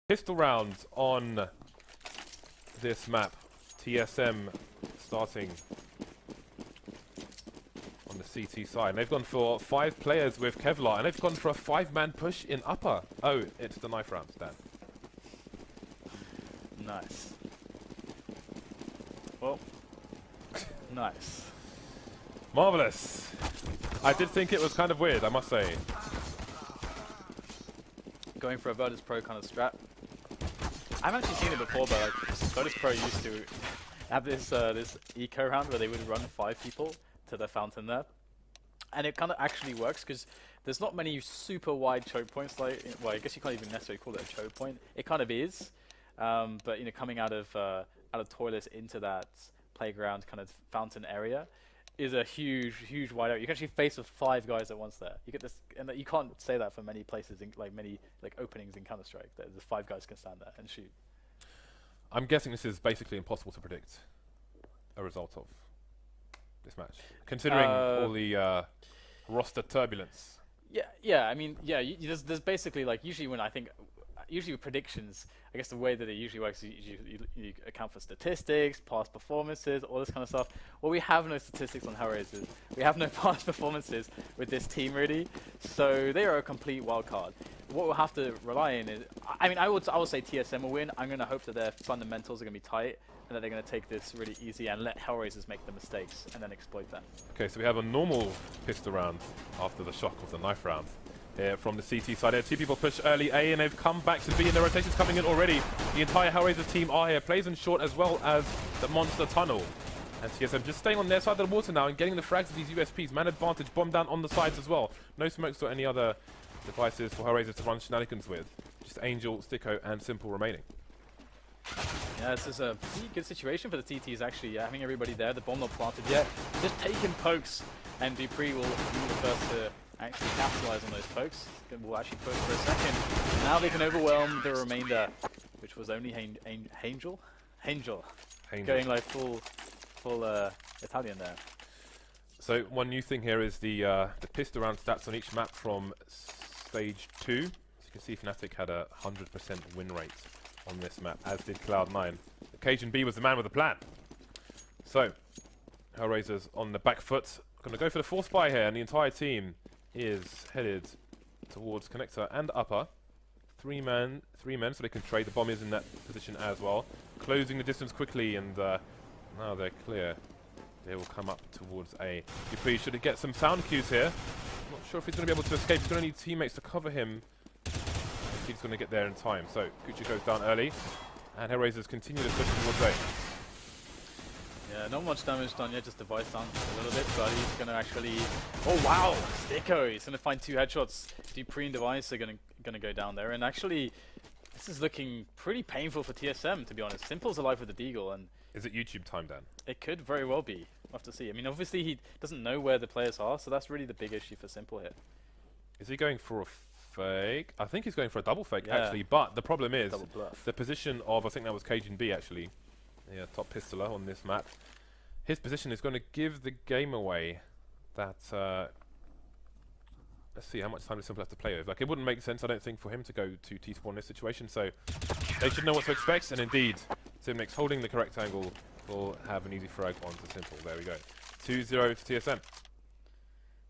Pistol rounds on this map. TSM starting on the CT side. And they've gone for 5 players with Kevlar, and they've gone for a 5-man push in upper. Oh, it's the knife rounds, Dan. Nice. Well, nice. Marvelous. I did think it was kind of weird, I must say. Going for a Virtus Pro kind of strat. I've actually seen it before, but like, Virtus Pro used to have this this eco round where they would run 5 people to the fountain there, and it kind of actually works because there's not many super wide choke points. Like, well, I guess you can't even necessarily call it a choke point. It kind of is, but you know, coming out of toilets into that playground kind of fountain area is a huge wide area. You can actually face with 5 guys at once there. You get this, and you can't say that for many places, in many openings in Counter-Strike. The 5 guys can stand there and shoot. I'm guessing this is basically impossible to predict a result of this match, considering all the roster turbulence. Yeah. I mean, yeah. There's basically usually with predictions, I guess the way that it usually works is you account for statistics, past performances, all this kind of stuff. Well, we have no statistics on Hellraisers. We have no past performances with this team, really. So they are a complete wild card. What we'll have to rely on is, I mean, I would say TSM will win. I'm going to hope that their fundamentals are going to be tight and that they're going to take this really easy and let Hellraisers make the mistakes and then exploit them. Okay, so we have a normal pistol round after the shock of the knife round. Here from the CT side, 2 people push early A, and they've come back to B, and the rotation's coming in already. The entire Hellraisers team are here. Plays in short as well as the monster tunnel. And TSM just staying on their side of the water now and getting the frags of these USPs. Man advantage, bomb down on the sides as well. No smokes or any other devices for Hellraisers to run shenanigans with. Just Angel, Sticko, and Simple remaining. Yeah, this is a pretty good situation for the TTs actually. Yeah, having everybody there, the bomb not planted yet. Just taking pokes, and Dupree will be the first to actually capitalize on those pokes. We'll actually push for a second. Now they can overwhelm the remainder, which was only Angel, going like full Italian there. So one new thing here is the pistol round stats on each map from stage 2. As you can see, Fnatic had a 100% win rate on this map, as did Cloud9. Cajun B was the man with the plan. So Hellraisers on the back foot, going to go for the force buy here, and the entire team is headed towards connector and upper. 3 men, so they can trade. The bomb is in that position as well. Closing the distance quickly, and now they're clear. They will come up towards A. Dupree should get some sound cues here. Not sure if he's going to be able to escape. He's going to need teammates to cover him. If he's going to get there in time. So Gucci goes down early, and Hellraisers continue to push towards A. Yeah, not much damage done yet, just device down a little bit, but he's going to actually... Oh wow, Sticko! He's going to find 2 headshots. Dupree and Device are going to go down there, and actually, this is looking pretty painful for TSM, to be honest. Simple's alive with the Deagle, and... Is it YouTube time, Dan? It could very well be. We'll have to see. I mean, obviously he doesn't know where the players are, so that's really the big issue for Simple here. Is he going for a fake? I think he's going for a double fake, actually, but the problem is the position of, I think that was Cajun B, actually. Yeah, top pistoler on this map. His position is going to give the game away. That let's see how much time does Simple have to play with. Like, it wouldn't make sense, I don't think, for him to go to T-spawn in this situation. So they should know what to expect. And indeed, Simnix holding the correct angle will have an easy frag onto Simple. There we go. 2-0 for TSM.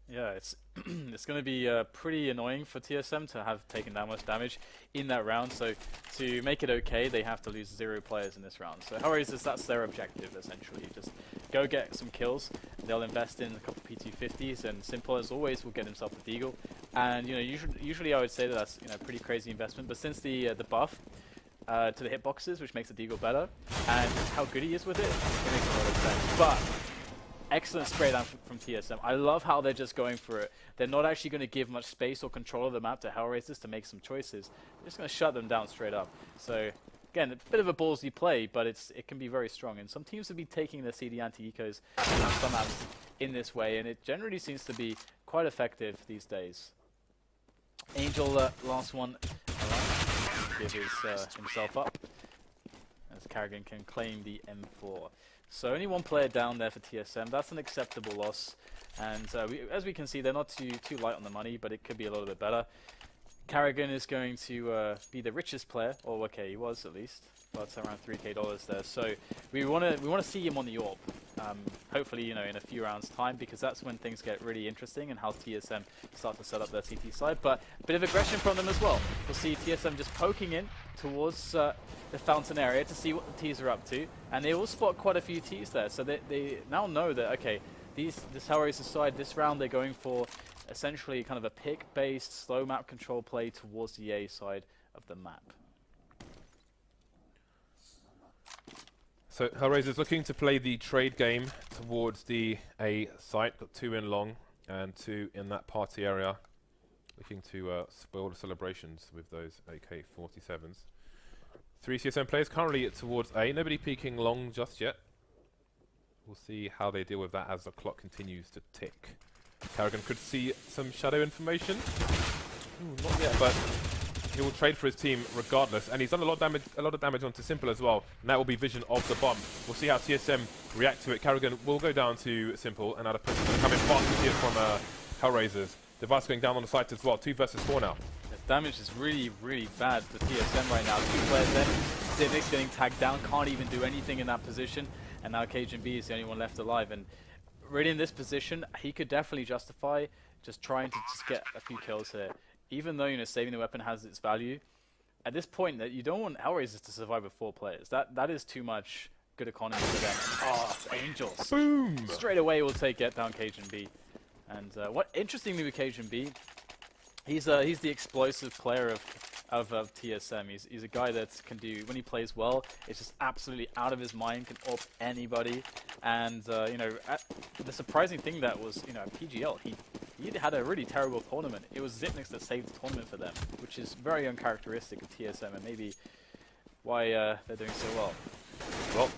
Yeah, it's it's going to be pretty annoying for TSM to have taken that much damage in that round. So to make it okay, they have to lose 0 players in this round. So Hellraisers, that's their objective essentially. Just go get some kills. They'll invest in a couple P250s, and Simple as always will get himself the Deagle. And you know, usually I would say that that's pretty crazy investment. But since the buff to the hitboxes, which makes the Deagle better, and how good he is with it, it makes a lot of sense. But excellent spray down from TSM. I love how they're just going for it. They're not actually going to give much space or control of the map to Hellraisers to make some choices. They're just going to shut them down straight up. So again, a bit of a ballsy play, but it can be very strong. And some teams have been taking the CD anti-ecos on some maps in this way, and it generally seems to be quite effective these days. Angel, last one, give himself up, as Carrigan can claim the M4. So only 1 player down there for TSM. That's an acceptable loss. And as we can see, they're not too light on the money, but it could be a little bit better. Carrigan is going to be the richest player, or okay, he was at least, but around $3K there. So we want to see him on the AWP. Hopefully, you know, in a few rounds' time, because that's when things get really interesting and how TSM start to set up their CT side. But a bit of aggression from them as well. We'll see TSM just poking in towards the fountain area to see what the Ts are up to, and they will spot quite a few Ts there. So they now know that, okay, this Hellraisers side, this round they're going for essentially kind of a pick-based slow map control play towards the A side of the map. So Hellraisers looking to play the trade game towards the A site. Got 2 in long and 2 in that party area. Looking to spoil the celebrations with those AK-47s. 3 CSM players currently towards A. Nobody peeking long just yet. We'll see how they deal with that as the clock continues to tick. Carrigan could see some shadow information. Ooh, not yet, but he will trade for his team regardless, and he's done a lot of damage onto Simple as well. And that will be vision of the bomb. We'll see how TSM react to it. Carrigan will go down to Simple, and out of push is coming fast here from Hellraisers. Device going down on the site as well. 2 versus 4 now. The damage is really, really bad for TSM right now. 2 players there. Zivix getting tagged down, can't even do anything in that position, and now Cajun B is the only one left alive. And really in this position, he could definitely justify just trying to just get a few kills here. Even though, you know, saving the weapon has its value, at this point that you don't want Hellraisers to survive with 4 players. That is too much good economy for them. Oh, Angels. Boom! Straight away will get down Cajun B. And what interestingly with Cajun B, he's the explosive player of TSM. He's a guy that can do, when he plays well, it's just absolutely out of his mind, can AWP anybody. And you know, the surprising thing that was, you know, at PGL, he had a really terrible tournament. It was Zipnix that saved the tournament for them, which is very uncharacteristic of TSM and maybe why they're doing so well. Well,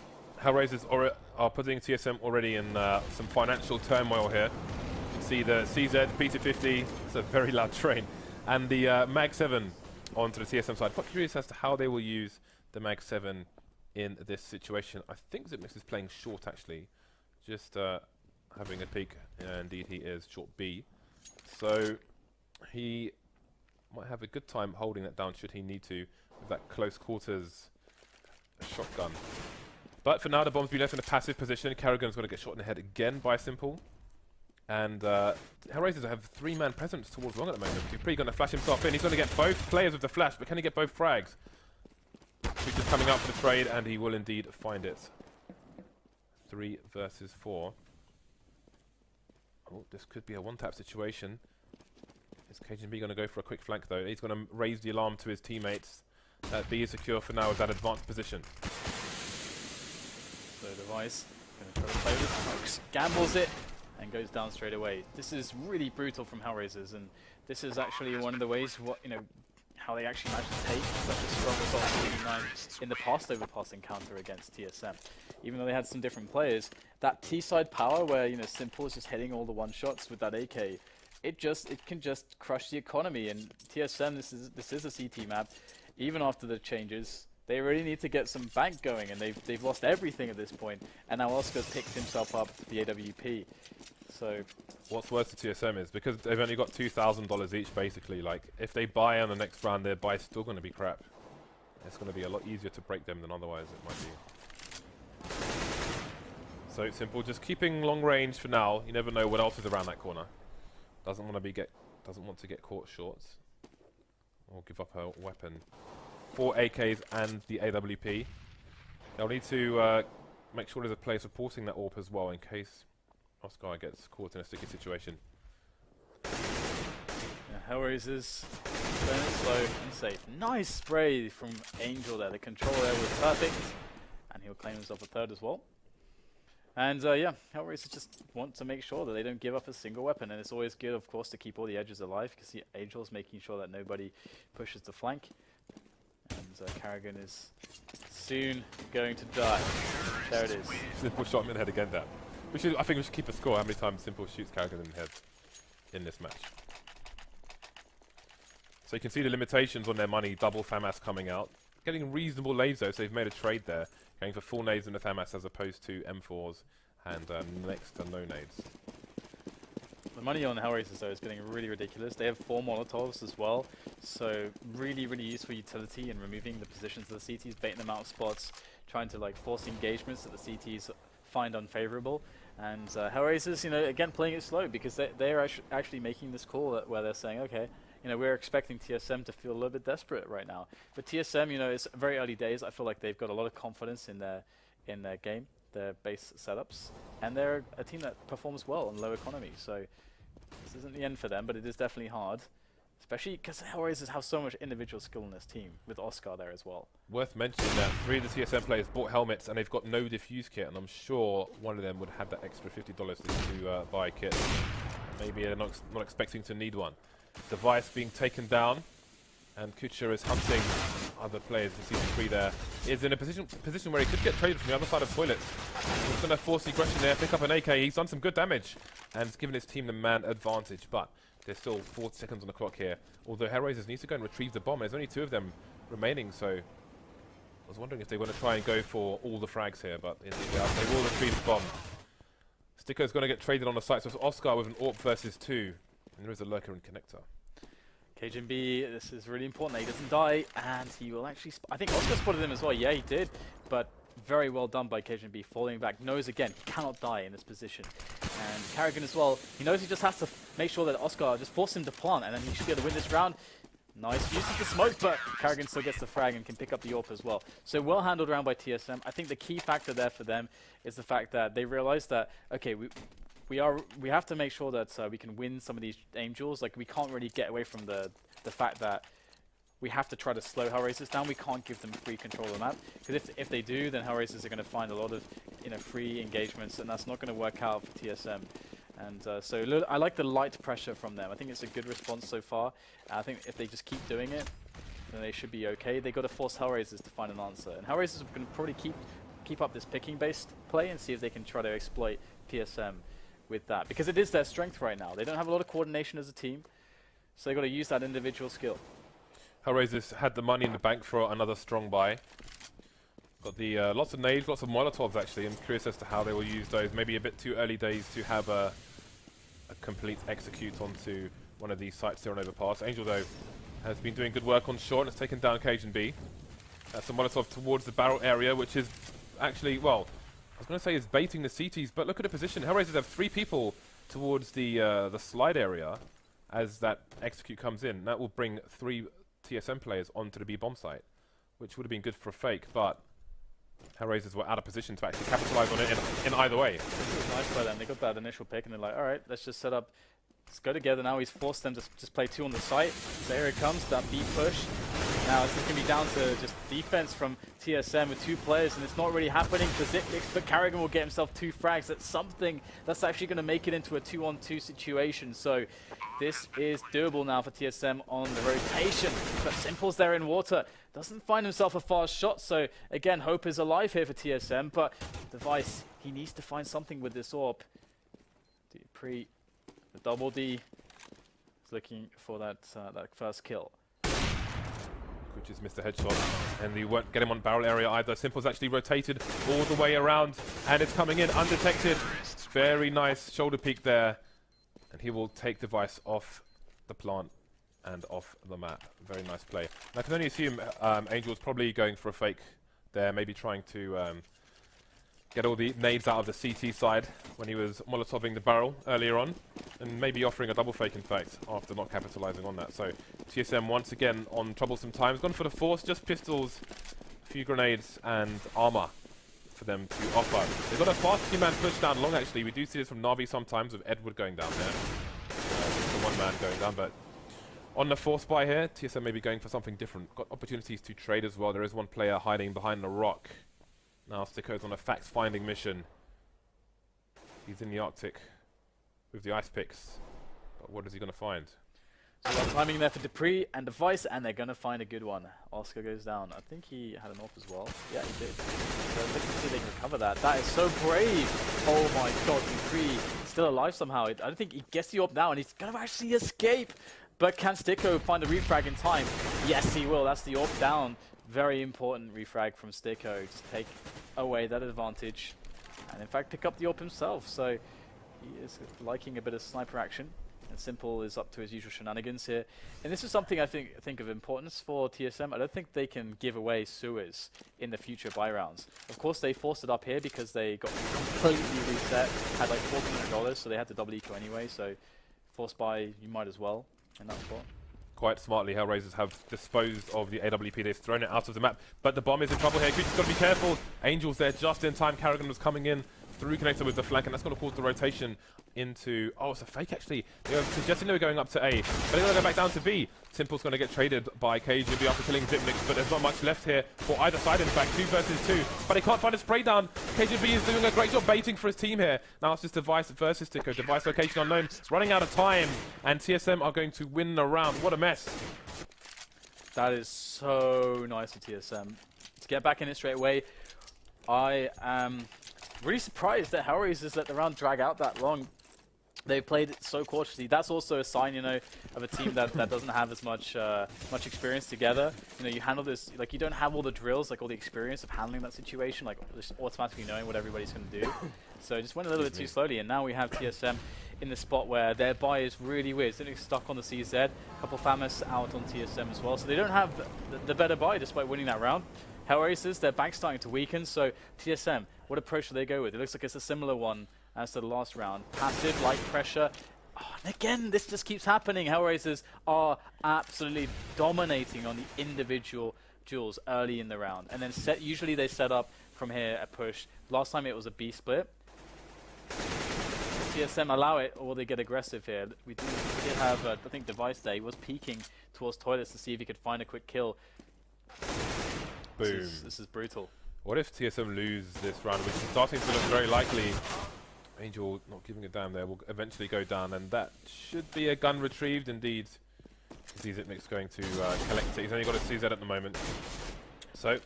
Hellraisers are putting TSM already in some financial turmoil here. You can see the CZ, P250, it's a very loud train, and the Mag 7 onto the TSM side. Quite curious as to how they will use the Mag 7 in this situation. I think Zipnix is playing short actually, just having a peek. Indeed he is, short B. So he might have a good time holding that down should he need to with that close quarters shotgun. But for now the bomb's been left in a passive position. Carrigan's going to get shot in the head again by Simple. And Hellraisers have 3-man presence towards long at the moment. He's pretty going to flash himself in. He's going to get both players with the flash, but can he get both frags? He's just coming out for the trade, and he will indeed find it. 3 versus 4. Oh, this could be a one-tap situation. Is Cajun B going to go for a quick flank, though? He's going to raise the alarm to his teammates. That B is secure for now with that advanced position. So Device going to try to play with smokes, gambles it, and goes down straight away. This is really brutal from Hellraisers, and this is actually one of the ways how they actually managed to take such a strong result in the past Overpass encounter against TSM. Even though they had some different players, that T-side power where, you know, Simple is just hitting all the one-shots with that AK, it can just crush the economy. And TSM, this is a CT map. Even after the changes, they really need to get some bank going, and they've lost everything at this point. And now Oscar's picked himself up the AWP. So what's worse to TSM is because they've only got $2,000 each basically. Like if they buy on the next round, their buy's still going to be crap. It's going to be a lot easier to break them than otherwise it might be. So Simple just keeping long range for now. You never know what else is around that corner. Doesn't want to get caught short or give up a weapon. 4 AKs and the AWP. They'll need to make sure there's a player supporting that AWP as well in case Oscar gets caught in a sticky situation. Yeah, Hellraisers playing it slow and safe. Nice spray from Angel there. The control there was perfect, and he'll claim himself a third as well. And yeah, Hellraisers just want to make sure that they don't give up a single weapon, and it's always good, of course, to keep all the edges alive because the Angel's making sure that nobody pushes the flank. And Carrigan is soon going to die. There it is. Simple shot him in the head again there. I think we should keep a score how many times Simple shoots Carrigan in the head in this match. So you can see the limitations on their money, double FAMAS coming out. Getting reasonable nades though, so they've made a trade there. Going for full nades in the FAMAS as opposed to M4s and next to no nades. The money on Hellraisers though is getting really ridiculous. They have 4 Molotovs as well, so really useful utility in removing the positions of the CTs, baiting them out of spots, trying to like force engagements that the CTs find unfavorable. And Hellraisers, you know, again playing it slow because they're actually making this call where they're saying, okay, you know, we're expecting TSM to feel a little bit desperate right now. But TSM, you know, it's very early days. I feel like they've got a lot of confidence in their game, their base setups, and they're a team that performs well in low economy. So this isn't the end for them, but it is definitely hard, especially because Hellraisers have so much individual skill in this team, with Oscar there as well. Worth mentioning that 3 of the TSM players bought helmets and they've got no diffuse kit, and I'm sure one of them would have that extra $50 to buy a kit. Maybe they're not expecting to need one. Device being taken down, and Kucher is hunting other players. You see the 3 there. Is in a position where he could get traded from the other side of toilets. He's going to force the aggression there, pick up an AK. He's done some good damage, and it's given his team the man advantage. But there's still 4 seconds on the clock here. Although Hellraisers needs to go and retrieve the bomb. There's only 2 of them remaining, so I was wondering if they want to try and go for all the frags here, but they will retrieve the bomb. Sticko's going to get traded on the site, so it's Oscar with an AWP versus 2. And there is a lurker and connector. KJB, this is really important that he doesn't die, and he will actually... I think Oscar spotted him as well. Yeah, he did, but very well done by KJB, falling back. Knows again, he cannot die in this position. And Carrigan as well, he knows he just has to make sure that Oscar just force him to plant, and then he should be able to win this round. Nice use of the smoke, but Carrigan still gets the frag and can pick up the AWP as well. So well handled round by TSM. I think the key factor there for them is the fact that they realize that, okay, we have to make sure that we can win some of these aim duels. Like, we can't really get away from the fact that we have to try to slow Hellraisers down. We can't give them free control of the map, because if they do, then Hellraisers are going to find a lot of, you know, free engagements, and that's not going to work out for TSM. And so I like the light pressure from them. I think it's a good response so far. I think if they just keep doing it, then they should be okay. They got to force Hellraisers to find an answer, and Hellraisers are going to probably keep up this picking-based play and see if they can try to exploit TSM with that, because it is their strength right now. They don't have a lot of coordination as a team, so they've got to use that individual skill. Hellraisers had the money in the bank for another strong buy. Got the lots of nades, lots of Molotovs actually. I'm curious as to how they will use those. Maybe a bit too early days to have a complete execute onto one of these sites here on Overpass. Angel though has been doing good work on short and has taken down KJB. That's a Molotov towards the barrel area, which is actually, well, I was going to say is baiting the CTs, but look at the position. Hellraisers have 3 people towards the slide area as that execute comes in. That will bring 3 TSM players onto the B bomb site, which would have been good for a fake, but Hellraisers were out of position to actually capitalize on it in either way. It was nice by them. They got that initial pick and they're like, alright, let's just set up, let's go together now. He's forced them to just play 2 on the site. So here it comes, that B push. Now it's going to be down to just defense from TSM with 2 players, and it's not really happening for Zipnix, but Carrigan will get himself 2 frags. That's something that's actually going to make it into a 2-on-2 situation. So this is doable now for TSM on the rotation. But Simple's there in water. Doesn't find himself a fast shot, so again, hope is alive here for TSM, but Device, he needs to find something with this AWP. The double D is looking for that first kill. Which is Mr. Headshot, and he won't get him on barrel area either. Simple's actually rotated all the way around, and it's coming in undetected. Very nice shoulder peek there, and he will take Device off the plant and off the map. Very nice play. And I can only assume Angel's probably going for a fake there, maybe trying to get all the nades out of the CT side when he was Molotoving the barrel earlier on, and maybe offering a double fake in fact after not capitalizing on that. So TSM once again on troublesome times, gone for the force, just pistols, a few grenades and armor for them to offer. They've got a fast 2-man push down long actually. We do see this from Na'Vi sometimes with Edward going down there. The 1-man going down, but on the force buy here, TSM may be going for something different. Got opportunities to trade as well. There is one player hiding behind the rock. Now Sticko's on a fact-finding mission. He's in the Arctic with the ice picks. But what is he going to find? So well timing there for Dupree and Device, and they're going to find a good one. Oscar goes down. I think he had an AWP as well. Yeah, he did. So let's see if they can recover that. That is so brave. Oh my god, Dupree still alive somehow. I don't think he gets the AWP now, and he's going to actually escape. But can Sticko find a refrag in time? Yes, he will. That's the AWP down. Very important refrag from Sticko. Just take away that advantage. And in fact, pick up the AWP himself. So He is liking a bit of sniper action. And Simple is up to his usual shenanigans here. And this is something I think of importance for TSM. I don't think they can give away Suez in the future buy rounds. Of course, they forced it up here because they got completely reset, had like $1,400, so they had to double eco anyway. So forced buy, you might as well in that spot. Quite smartly, Hellraisers have disposed of the AWP. They've thrown it out of the map, but the bomb is in trouble here. Kuchi's got to be careful. Angel's there just in time. Karrigan was coming in through connector with the flank, and that's going to cause the rotation into... Oh, it's a fake, actually. They were suggesting they were going up to A, but they're going to go back down to B. Simple's going to get traded by KGB after killing Zipnix, but there's not much left here for either side, in fact. 2 versus 2, but he can't find a spray down. KGB is doing a great job baiting for his team here. Now it's just Device versus Tico. Device location unknown, running out of time, and TSM are going to win the round. What a mess. That is so nice of TSM to get back in it straight away. I am really surprised that Hellraisers let the round drag out that long. They played it so cautiously. That's also a sign, you know, of a team that doesn't have as much experience together. You know, you handle this, like, you don't have all the drills, like all the experience of handling that situation, like just automatically knowing what everybody's going to do. So it just went a little bit too slowly, and now we have TSM in the spot where their buy is really weird. They're stuck on the CZ, a couple Famas out on TSM as well, so they don't have the better buy despite winning that round. Hellraisers, their back's starting to weaken, so TSM, what approach do they go with? It looks like it's a similar one as to the last round. Passive, light pressure. Oh, and again, this just keeps happening. Hellraisers are absolutely dominating on the individual duels early in the round. And then usually they set up from here a push. Last time it was a B split. TSM allow it, or will they get aggressive here? We did have, I think, Device Day was peeking towards toilets to see if he could find a quick kill. Boom. This is brutal. What if TSM lose this round, which is starting to look very likely? Angel not giving a damn there will eventually go down, and that should be a gun retrieved indeed. Zipnix going to collect it. He's only got a CZ at the moment. So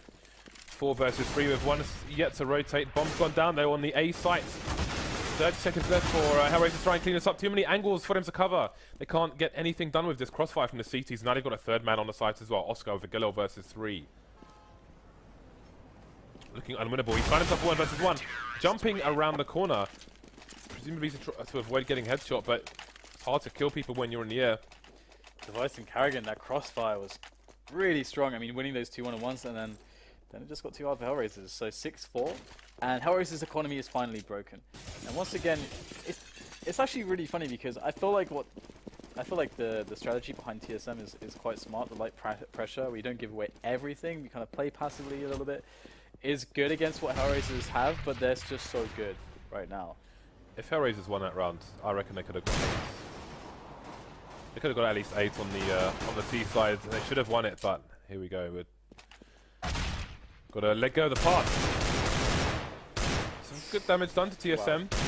4 versus 3 with one yet to rotate. Bomb's gone down though on the A site. 30 seconds left for Hellraisers to try and clean this up. Too many angles for them to cover. They can't get anything done with this crossfire from the CTs. Now they've got a third man on the site as well. Oscar with Vigillo versus 3. Looking unwinnable. He's found himself 1 versus 1. Jumping around the corner. Presumably to avoid getting headshot, but it's hard to kill people when you're in the air. Device and Karrigan, that crossfire was really strong. I mean, winning those 2 1-on-1s, and then it just got too hard for Hellraisers. So 6-4, and Hellraisers' economy is finally broken. And once again, it's actually really funny because I feel like the strategy behind TSM is quite smart. The light pressure, where you don't give away everything, you kind of play passively a little bit, is good against what Hellraisers have, but they're just so good right now. If Hellraisers won that round, I reckon they could have got 8. They could have got at least 8 on the T side. They should have won it, but here we go. Got to let go of the pass. Some good damage done to TSM. Wow.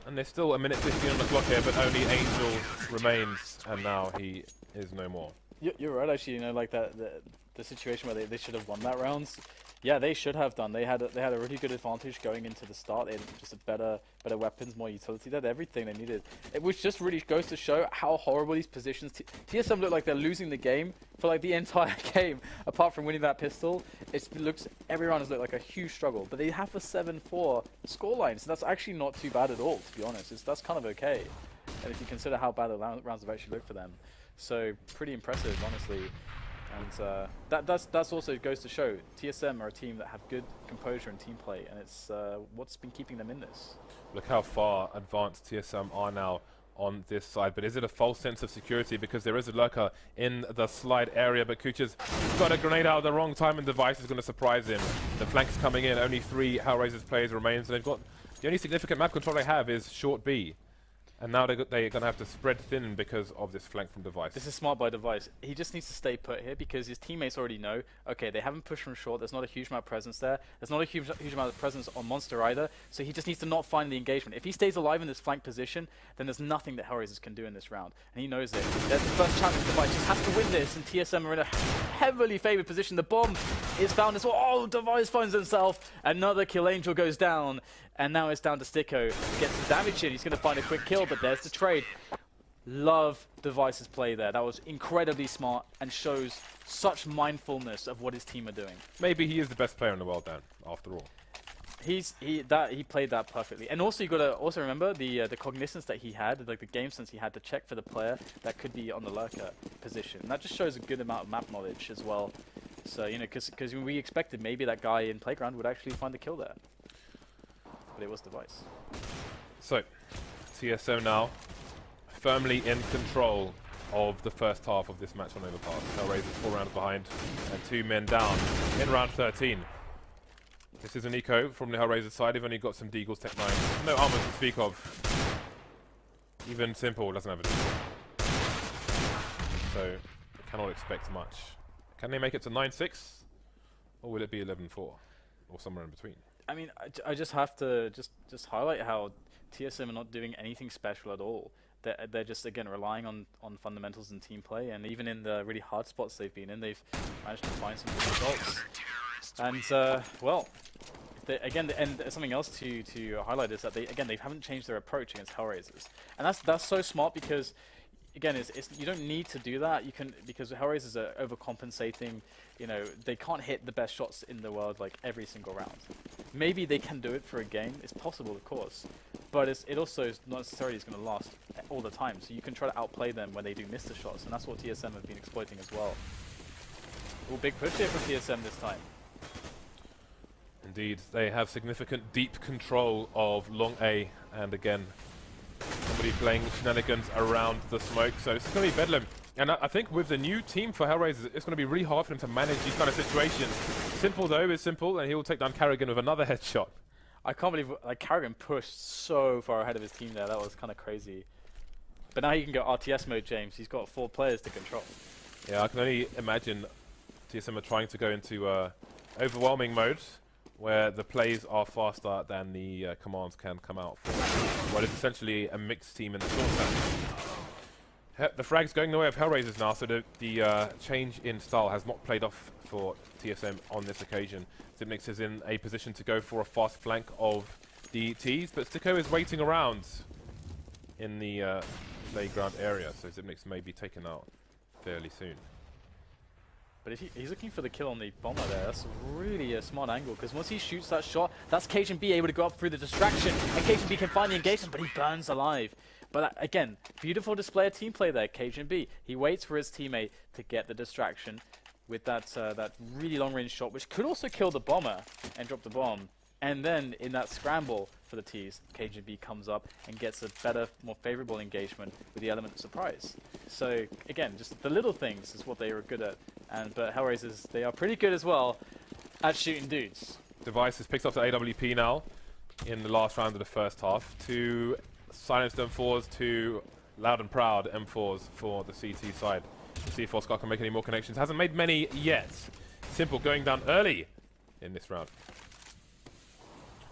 And there's still 1 minute 15 on the clock here, but only Angel remains, and now he is no more. You're right, actually. You know, like the situation where they should have won that round. Yeah, they should have done. They had a really good advantage going into the start. They had just a better weapons, more utility. They had everything they needed, which just really goes to show how horrible these positions. TSM look like they're losing the game for like the entire game, apart from winning that pistol. Every round has looked like a huge struggle, but they have a 7-4 scoreline, so that's actually not too bad at all, to be honest. That's kind of okay, and if you consider how bad the rounds have actually looked for them, so pretty impressive, honestly. And that's also goes to show TSM are a team that have good composure and team play, and it's what's been keeping them in this. Look how far advanced TSM are now on this side, but is it a false sense of security because there is a lurker in the slide area, but Kucha's got a grenade out at the wrong time and Device is going to surprise him. The flank's coming in, only 3 Hellraisers players remain, so they've got the only significant map control they have is short B. And now they're going to have to spread thin because of this flank from Device. This is smart by Device. He just needs to stay put here because his teammates already know, okay, they haven't pushed from short. There's not a huge amount of presence there. There's not a huge amount of presence on Monster either. So he just needs to not find the engagement. If he stays alive in this flank position, then there's nothing that Hellraisers can do in this round. And he knows it. There's the first challenge. Device just has to win this, and TSM are in a heavily favored position. The bomb is found as well. Oh, Device finds himself. Another kill. Angel goes down. And now it's down to Sticko. Gets some damage in. He's going to find a quick kill, but there's the trade. Love Device's play there. That was incredibly smart and shows such mindfulness of what his team are doing. Maybe he is the best player in the world, Dan, after all. He played that perfectly, and also you gotta also remember the cognizance that he had, like the game sense he had to check for the player that could be on the lurker position. And that just shows a good amount of map knowledge as well. So you know, because we expected maybe that guy in playground would actually find the kill there, but it was Device. So, TSM now firmly in control of the first half of this match on Overpass. Hellraisers 4 rounds behind and 2 men down in round 13. This is an eco from the Hellraisers side. They've only got some Deagle's Tech 9. No armor to speak of. Even Simple doesn't have it. So, cannot expect much. Can they make it to 9-6? Or will it be 11-4? Or somewhere in between? I mean, I just have to just highlight how TSM are not doing anything special at all. They're just, again, relying on fundamentals and team play. And even in the really hard spots they've been in, they've managed to find some good results. And, well... Again, and something else to highlight is that they haven't changed their approach against Hellraisers, and that's so smart because, again, you don't need to do that. You can, because Hellraisers are overcompensating. You know, they can't hit the best shots in the world like every single round. Maybe they can do it for a game. It's possible, of course, but it also is not necessarily is going to last all the time. So you can try to outplay them when they do miss the shots, and that's what TSM have been exploiting as well. Well, big push here for TSM this time. Indeed, they have significant deep control of long A, and again, somebody playing shenanigans around the smoke, so this is going to be bedlam. And I think with the new team for Hellraisers, it's going to be really hard for them to manage these kind of situations. Simple though is Simple, and he will take down Carrigan with another headshot. I can't believe Carrigan pushed so far ahead of his team there. That was kind of crazy. But now he can go RTS mode, James. He's got 4 players to control. Yeah, I can only imagine TSM are trying to go into overwhelming mode, where the plays are faster than the commands can come out for what is essentially a mixed team in the short term. The frag's going the way of Hellraisers now, so the change in style has not played off for TSM on this occasion. Zipnix is in a position to go for a fast flank of the Ts, but Sticko is waiting around in the playground area, so Zipnix may be taken out fairly soon. But if he's looking for the kill on the bomber there, that's really a smart angle, because once he shoots that shot, that's KGB able to go up through the distraction, and KGB can find the engagement, but he burns alive. But again, beautiful display of team play there, KGB. He waits for his teammate to get the distraction with that really long-range shot, which could also kill the bomber and drop the bomb. And then in that scramble for the Ts, KGB comes up and gets a better, more favorable engagement with the element of surprise. So again, just the little things is what they are good at. But Hellraisers, they are pretty good as well at shooting dudes. Device has picked up the AWP now in the last round of the first half. 2 silenced M4s, 2 loud and proud M4s for the CT side. We'll see if Oscar can make any more connections. Hasn't made many yet. Simple going down early in this round.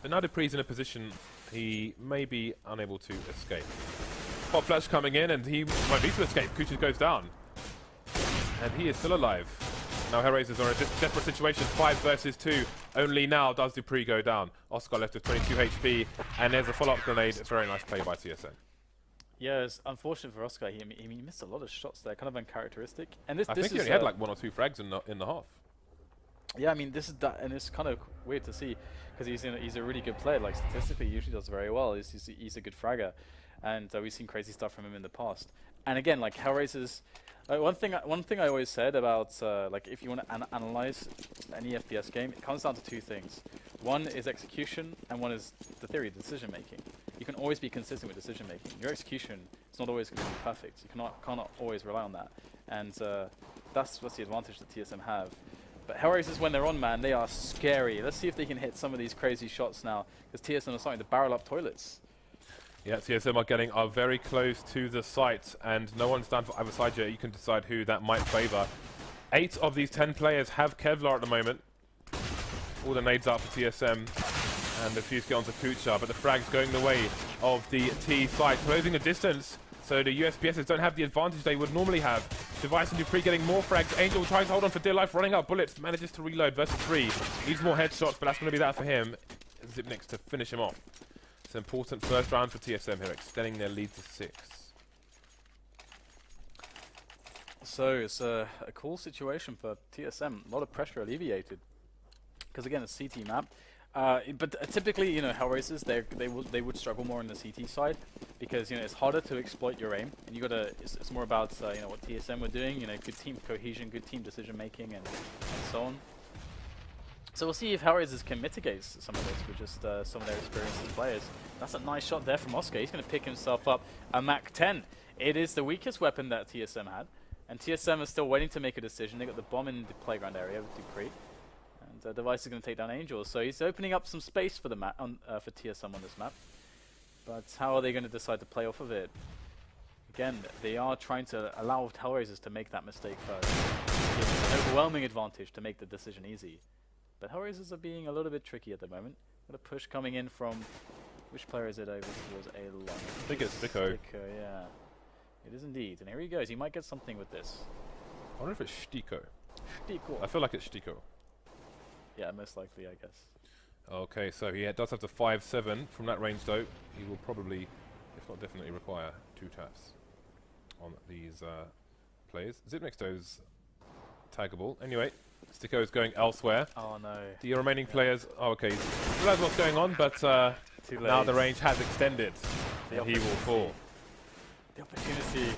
But now Dupree's in a position he may be unable to escape. Pop flash coming in, and he might be to escape. Kuchis goes down. And he is still alive. Now Hellraisers are in a desperate situation, 5 versus 2. Only now does Dupree go down. Oscar left with 22 HP, and there's a follow-up grenade. Very nice play by TSM. Yeah, it's unfortunate for Oscar. He missed a lot of shots there, kind of uncharacteristic. And I think he only had like 1 or 2 frags in the half. Yeah, I mean, this is that, and it's kind of weird to see because he's a really good player. Like statistically, he usually does very well. He's a good fragger, and we've seen crazy stuff from him in the past. And again, like Hellraisers, one thing I always said about like if you want to analyze any FPS game, it comes down to 2 things. One is execution, and one is the theory, decision making. You can always be consistent with decision making. Your execution is not always going to be perfect. You cannot always rely on that, and that's the advantage that TSM have. But Hellraisers, when they're on man, they are scary. Let's see if they can hit some of these crazy shots now, because TSM are starting to barrel up toilets. Yeah, TSM are very close to the site, and no one's down for either side yet. You can decide who that might favour. 8 of these 10 players have Kevlar at the moment. All the nades out for TSM, and the fuse get onto Kucha, but the frag's going the way of the T side, closing the distance. So the USPSs don't have the advantage they would normally have. Device and Dupree getting more frags. Angel tries to hold on for dear life, running out of bullets. Manages to reload versus 3. Needs more headshots, but that's going to be that for him. Zipnix to finish him off. It's an important first round for TSM here, extending their lead to 6. So it's a cool situation for TSM. A lot of pressure alleviated. Because again, it's CT map. But typically, you know, Hellraisers, they would struggle more on the CT side because, you know, it's harder to exploit your aim, and you gotta. It's more about you know, what TSM were doing, you know, good team cohesion, good team decision making, and so on. So we'll see if Hellraisers can mitigate some of this with just some of their experienced players. That's a nice shot there from Oscar. He's gonna pick himself up a Mach 10. It is the weakest weapon that TSM had, and TSM is still waiting to make a decision. They got the bomb in the playground area with Dupree. Device is going to take down Angel, so he's opening up some space for the map for TSM on this map. But how are they going to decide to play off of it? Again, they are trying to allow Hellraisers to make that mistake first. It's an overwhelming advantage to make the decision easy. But Hellraisers are being a little bit tricky at the moment. Got a push coming in from... Which player is it over towards A-Long? I think it's Stico. Stico, yeah. It is indeed. And here he goes. He might get something with this. I wonder if it's Stico. Stico. I feel like it's Stico. Yeah, most likely, I guess. Okay, so he does have the 5-7 from that range, though. He will probably, if not definitely, require 2 taps on these players. Zipnexto's taggable. Anyway, Stico is going elsewhere. Oh no. The remaining players, oh, okay, he realize what's going on, but now the range has extended, and he will fall. The opportunity.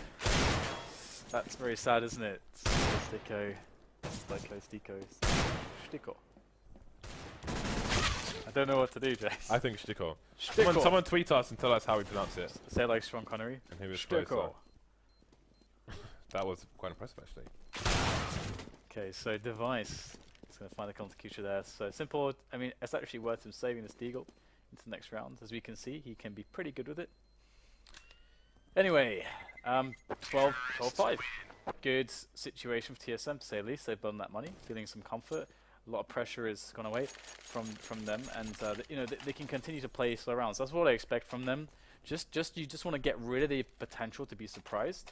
That's very sad, isn't it? Stico. Stico. I don't know what to do, Jace. I think Stico. Stico. Someone tweet us and tell us how we pronounce it. Say it like Sean Connery. And he was Stico. closer. That was quite impressive, actually. Okay, so Device is going to find the counter there. So simple. I mean, it's actually worth him saving this Deagle into the next round. As we can see, he can be pretty good with it. Anyway, 12-5. Good situation for TSM, to say the least. They've burned that money, feeling some comfort. A lot of pressure has gone away from them, and you know, they can continue to play slow rounds. That's what I expect from them. You just want to get rid of the potential to be surprised,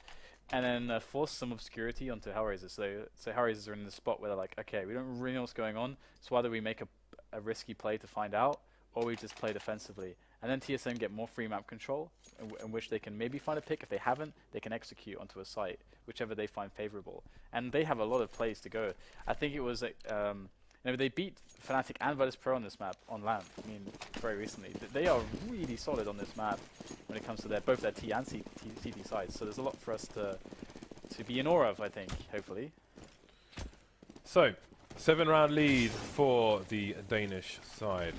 and then force some obscurity onto Hellraisers. So Hellraisers are in the spot where they're like, okay, we don't really know what's going on, so either we make a risky play to find out, or we just play defensively. And then TSM get more free map control, in which they can maybe find a pick. If they haven't, they can execute onto a site, whichever they find favorable. And they have a lot of plays to go. I think it was, you know, they beat Fnatic and Virtus Pro on this map on LAN. I mean, very recently. They are really solid on this map when it comes to both their T and CT sides. So there's a lot for us to be in awe of, I think, hopefully. So, 7-round lead for the Danish side.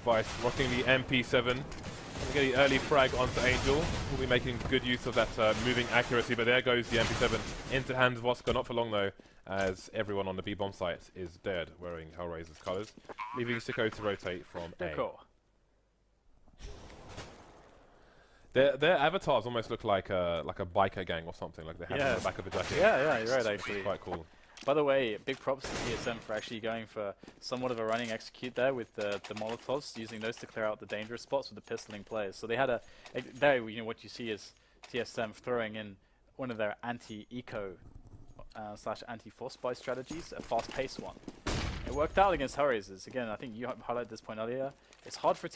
Vice rocking the MP7. We get the early frag onto Angel. We'll be making good use of that moving accuracy, but there goes the MP7 into hands of Oscar. Not for long though, as everyone on the B-bomb site is dead, wearing Hellraiser's colours, leaving Stico to rotate from A. Their avatars almost look like a biker gang or something, like they have on the back of the jacket. Yeah, you're right, actually. It's quite cool. By the way, big props to TSM for actually going for somewhat of a running execute there with the Molotovs, using those to clear out the dangerous spots with the pistoling players. So they had there, you know, what you see is TSM throwing in one of their anti-eco / anti-force buy strategies, a fast-paced one. It worked out against Hellraisers. Again, I think you highlighted this point earlier. It's hard for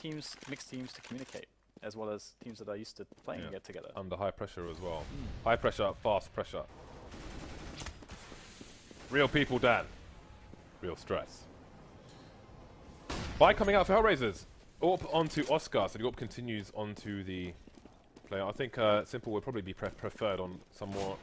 mixed teams to communicate, as well as teams that are used to playing and get together. Under high pressure as well. High pressure, fast pressure. Real people, Dan. Real stress. By coming out for Hellraisers. Orp onto Oscar, so the Orp continues onto the player. I think Simple would probably be preferred on some more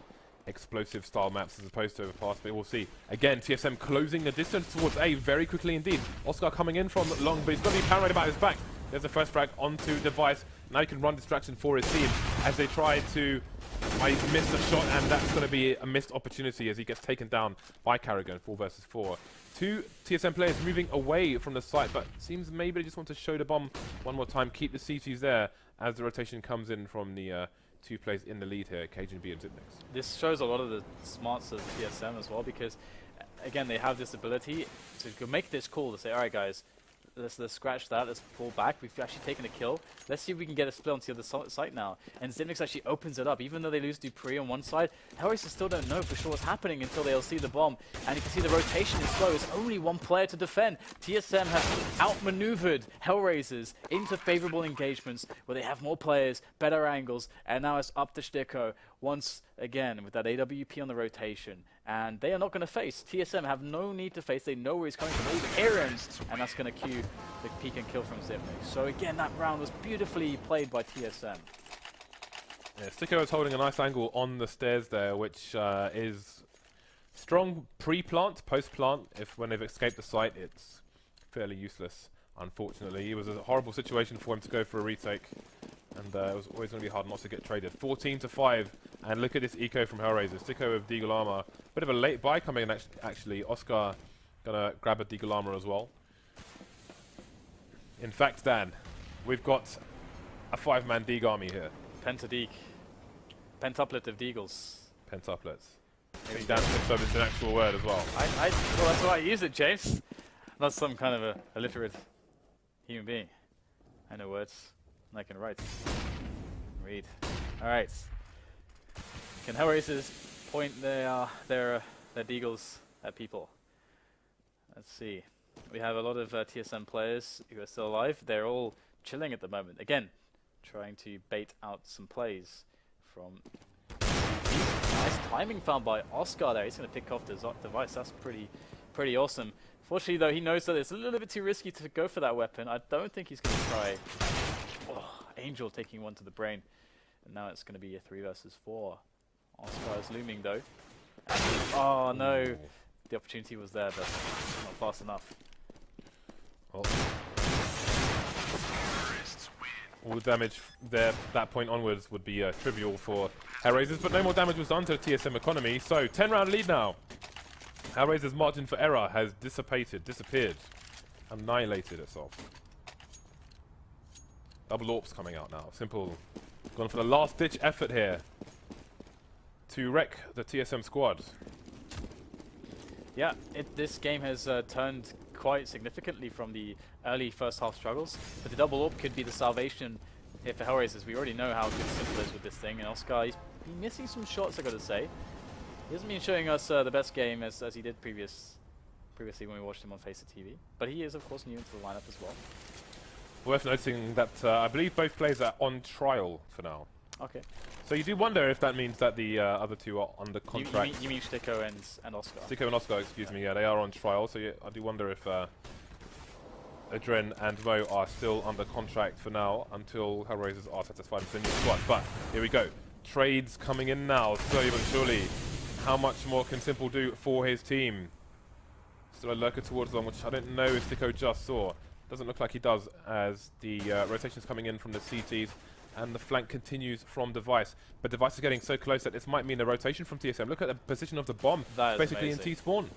explosive style maps as opposed to Overpass, but we'll see. Again, TSM closing the distance towards A very quickly indeed. Oscar coming in from long, but he's got to be paranoid about his back. There's the first frag onto Device. Now he can run distraction for his team as they try to... I missed a shot, and that's going to be a missed opportunity as he gets taken down by Carrigan, 4 versus 4. 2 TSM players moving away from the site, but seems maybe they just want to show the bomb one more time, keep the CTs there as the rotation comes in from the 2 players in the lead here, Cajun B and Zipnex. This shows a lot of the smarts of TSM as well, because again, they have this ability to make this call to say, alright guys, let's scratch that, let's pull back, we've actually taken a kill, let's see if we can get a split onto the other site now. And Zipnex actually opens it up, even though they lose Dupree on one side, Hellraisers still don't know for sure what's happening until they'll see the bomb. And you can see the rotation is slow, it's only 1 player to defend. TSM has outmaneuvered Hellraisers into favorable engagements where they have more players, better angles, and now it's up to Stico once again with that AWP on the rotation. and they are not going to face. TSM have no need to face. They know where he's coming from. He's Aaron, and that's going to cue the peek and kill from Zipnik. So again, that round was beautifully played by TSM. Yeah, Sticko is holding a nice angle on the stairs there, which is strong pre-plant, post-plant. If when they've escaped the site, it's fairly useless. Unfortunately, it was a horrible situation for him to go for a retake, and it was always going to be hard not to get traded. 14-5, and look at this eco from Hellraisers. Sticko with Deagle armor, bit of a late buy coming in actually. Oscar gonna grab a Deagle armor as well. In fact, Dan, we've got a 5-man Deagle army here. Pentadeek. Pentuplet of Deagles. Pentuplets. I think Dan thinks so it's an actual word as well. Well, that's why I use it, James. Not some kind of a illiterate human being. I know words, and I can write. Read. Alright. Can Hellraisers point their Deagles at people? Let's see. We have a lot of TSM players who are still alive. They're all chilling at the moment. Again, trying to bait out some plays from... Nice timing found by Oscar there. He's going to pick off the device. That's pretty awesome. Fortunately, though, he knows that it's a little bit too risky to go for that weapon. I don't think he's going to try. Oh, Angel taking one to the brain. And now it's going to be a 3 versus 4. Oscar is looming, though. And oh, no. Ooh. The opportunity was there, but not fast enough. Well, all the damage there, that point onwards, would be trivial for Hellraisers, but no more damage was done to the TSM economy, so 10-round lead now. Hellraisers' margin for error has disappeared, annihilated itself. Double AWPs coming out now. Simple, gone for the last-ditch effort here to wreck the TSM squad. Yeah, this game has turned quite significantly from the early first half struggles, but the double AWP could be the salvation here for Hellraisers. We already know how good Simple is with this thing, and Oscar, he's been missing some shots, I gotta say. He hasn't been showing us the best game as he did previously when we watched him on FACEIT TV, but he is of course new into the lineup as well. Worth noting that I believe both players are on trial for now. Okay. So you do wonder if that means that the other two are under contract. You mean Sticko and Oscar? Sticko and Oscar, excuse me, yeah, they are on trial, so yeah, I do wonder if Adren and Mo are still under contract for now until Hellraisers are satisfied with the new squad. But here we go. Trades coming in now, slowly but surely. How much more can Simple do for his team? Still a lurker towards them, which I don't know if Sticko just saw. Doesn't look like he does, as the rotations coming in from the CTs. And the flank continues from Device. But Device is getting so close that this might mean a rotation from TSM. Look at the position of the bomb. That is basically amazing. in T-spawn.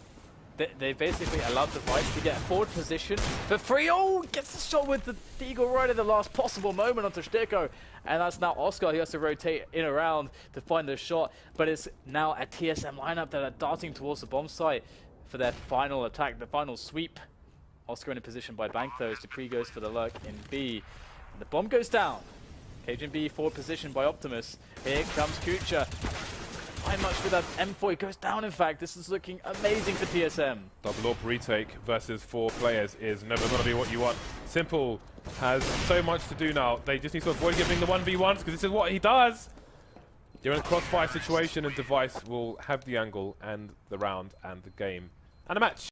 They basically allowed Device to get a forward position for free. Oh, gets the shot with the Deagle right at the last possible moment onto Sticko. And that's now Oscar who has to rotate in around to find the shot. But it's now a TSM lineup that are darting towards the bomb site for their final attack, the final sweep. Oscar in a position by Bank though as Dupree goes for the lurk in B. And the bomb goes down. Cajun B forward position by Optimus. Here comes Kucha. Find much with that M4. He goes down, in fact. This is looking amazing for TSM. Double AWP retake versus 4 players is never going to be what you want. Simple has so much to do now. They just need to avoid giving the 1v1s because this is what he does. You're in a crossfire situation and Device will have the angle and the round and the game and a match.